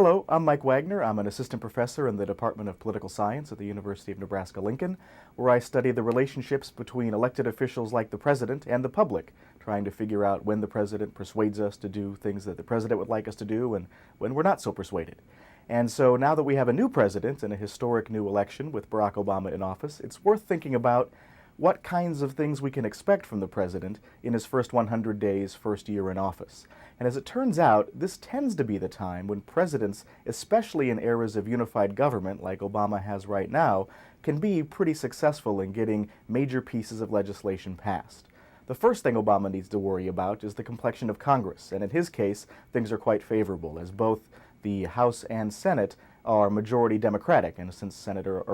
Hello, I'm Mike Wagner. I'm an assistant professor in the Department of Political Science at the University of Nebraska-Lincoln, where I study the relationships between elected officials like the president and the public, trying to figure out when the president persuades us to do things that the president would like us to do and when we're not so persuaded. And so now that we have a new president and a historic new election with Barack Obama in office, it's worth thinking about what kinds of things we can expect from the president in his first 100 days, first year in office. And as it turns out, this tends to be the time when presidents, especially in eras of unified government like Obama has right now, can be pretty successful in getting major pieces of legislation passed. The first thing Obama needs to worry about is the complexion of Congress, and in his case, things are quite favorable, as both the House and Senate are majority Democratic, and since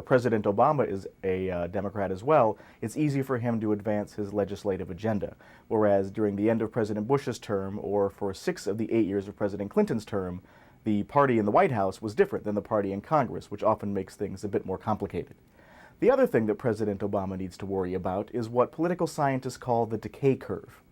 President Obama is a Democrat as well, it's easy for him to advance his legislative agenda. Whereas during the end of President Bush's term, or for 6 of the 8 years of President Clinton's term, the party in the White House was different than the party in Congress, which often makes things a bit more complicated. The other thing that President Obama needs to worry about is what political scientists call the decay curve.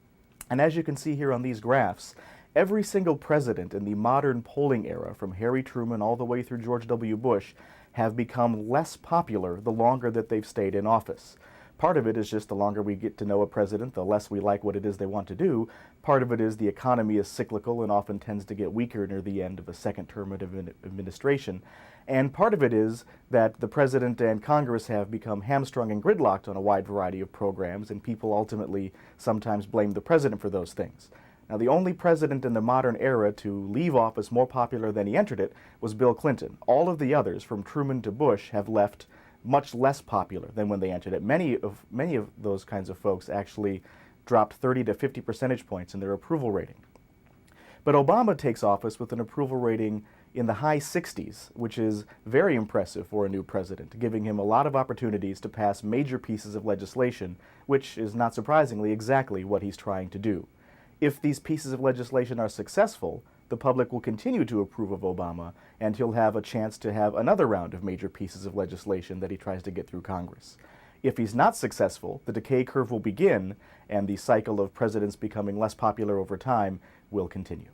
And as you can see here on these graphs, every single president in the modern polling era, from Harry Truman all the way through George W. Bush, have become less popular the longer that they've stayed in office. Part of it is just the longer we get to know a president, the less we like what it is they want to do. Part of it is the economy is cyclical and often tends to get weaker near the end of a second term of administration. And part of it is that the president and Congress have become hamstrung and gridlocked on a wide variety of programs, and people ultimately sometimes blame the president for those things. Now, the only president in the modern era to leave office more popular than he entered it was Bill Clinton. All of the others, from Truman to Bush, have left much less popular than when they entered it. Many of those kinds of folks actually dropped 30 to 50 percentage points in their approval rating. But Obama takes office with an approval rating in the high 60s, which is very impressive for a new president, giving him a lot of opportunities to pass major pieces of legislation, which is not surprisingly exactly what he's trying to do. If these pieces of legislation are successful, the public will continue to approve of Obama, and he'll have a chance to have another round of major pieces of legislation that he tries to get through Congress. If he's not successful, the decay curve will begin, and the cycle of presidents becoming less popular over time will continue.